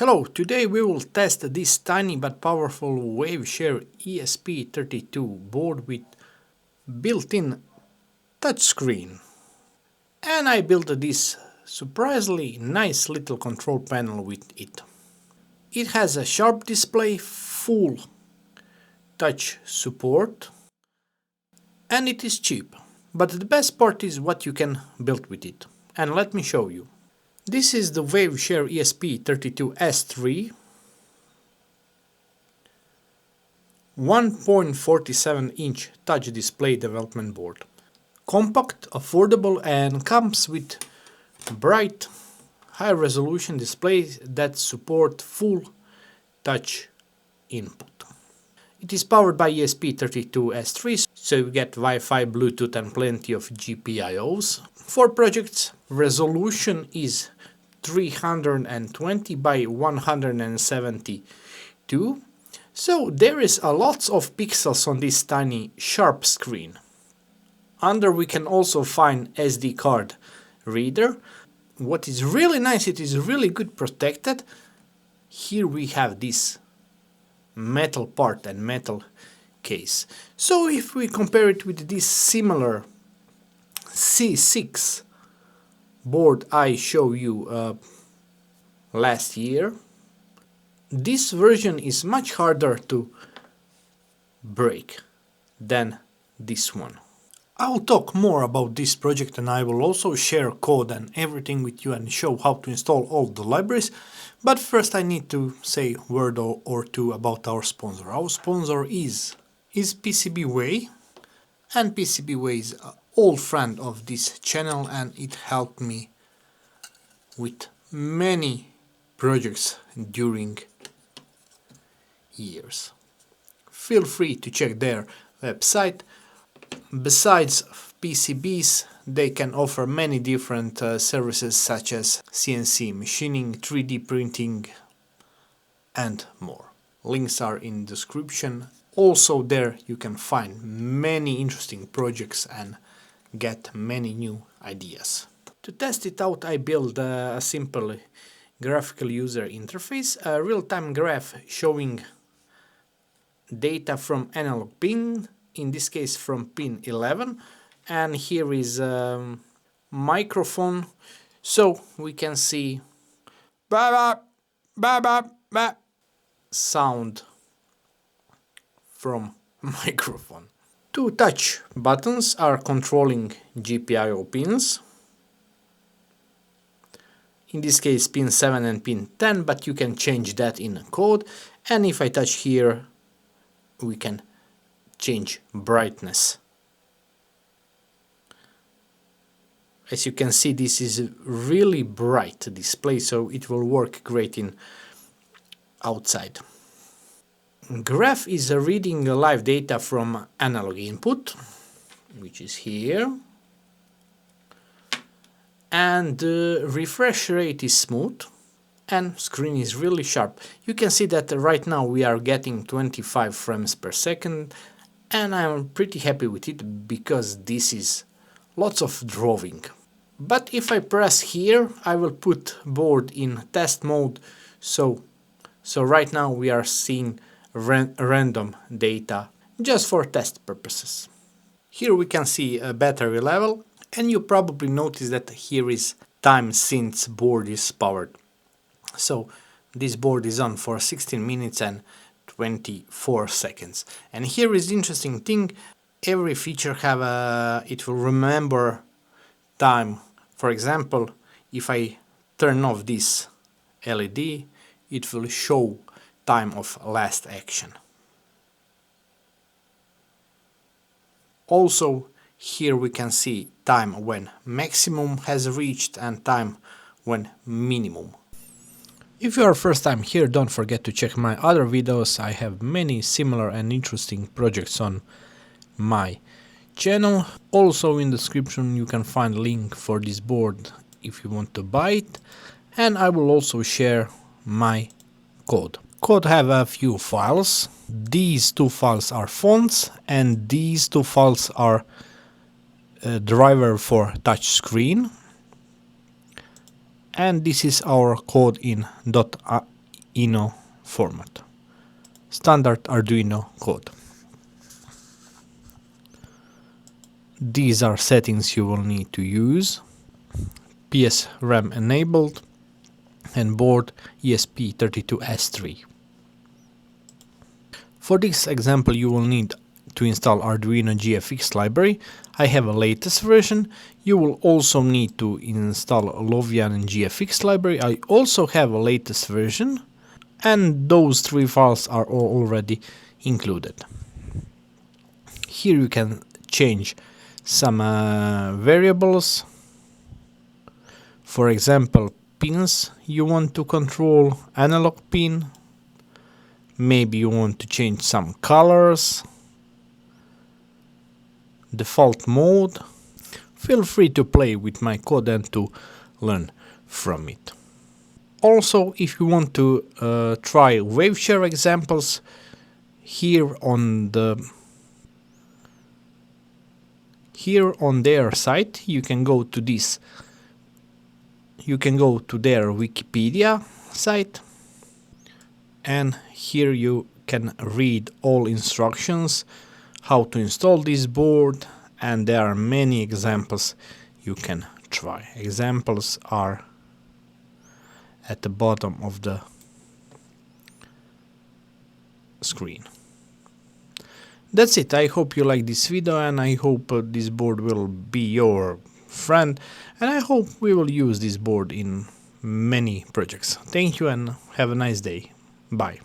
Hello, today we will test this tiny but powerful Waveshare ESP32 board with built-in touchscreen. And I built this surprisingly nice little control panel with it. It has a sharp display, full touch support, and it is cheap. But the best part is what you can build with it. And let me show you. This is the Waveshare ESP32S3 1.47-inch touch display development board. Compact, affordable, and comes with bright, high-resolution displays that support full touch input. It is powered by ESP32S3, so you get Wi-Fi, Bluetooth, and plenty of GPIOs. For projects, resolution is 320 by 172, so there is a lots of pixels on this tiny sharp screen. Under we can also find SD card reader. What is really nice, it is really good protected. Here we have this metal part and metal case. So if we compare it with this similar C6 board I showed you last year, this version is much harder to break than this one. I will talk more about this project, and I will also share code and everything with you and show how to install all the libraries. But first I need to say a word or two about our sponsor. Our sponsor is PCBWay, and PCBWay is an old friend of this channel, and it helped me with many projects during years. Feel free to check their website. Besides PCBs, they can offer many different services such as CNC machining, 3D printing, and more. Links are in the description. Also there you can find many interesting projects and get many new ideas. To test it out, I built a simple graphical user interface, a real-time graph showing data from analog pin, in this case from pin 11, and here is a microphone, so we can see sound from microphone. Two touch buttons are controlling GPIO pins, in this case pin 7 and pin 10, but you can change that in code, and if I touch here we can change brightness. As you can see, this is really bright display, so it will work great in outside. Graph is reading live data from analog input, which is here, and the refresh rate is smooth and screen is really sharp. You can see that right now we are getting 25 frames per second, and I'm pretty happy with it because this is lots of drawing. But if I press here, I will put board in test mode, so right now we are seeing random data just for test purposes. Here we can see a battery level, and you probably notice that here is time since board is powered. So this board is on for 16 minutes and 24 seconds. And here is the interesting thing, every feature it will remember time. For example, if I turn off this LED, it will show time of last action. Also, here we can see time when maximum has reached and time when minimum. If you are first time here, don't forget to check my other videos. I have many similar and interesting projects on my channel. Also in the description you can find a link for this board if you want to buy it, and I will also share my code. Code have a few files. These two files are fonts, and these two files are a driver for touch screen. And this is our code in Arduino format. Standard Arduino code. These are settings you will need to use. PS RAM enabled and board ESP32S3. For this example you will need to install Arduino GFX library. I have a latest version. You will also need to install Lovian GFX library. I also have a latest version, and those 3 files are already included. Here you can change some variables. For example, pins you want to control, analog pin. Maybe you want to change some colors, default mode. Feel free to play with my code and to learn from it. Also, if you want to try waveshare examples, here on their site you can go to this. You can go to their Wikipedia site, and here you can read all instructions how to install this board, and there are many examples you can try. Examples are at the bottom of the screen. That's it. I hope you like this video, and I hope this board will be your friend, and I hope we will use this board in many projects. Thank you and have a nice day. Bye.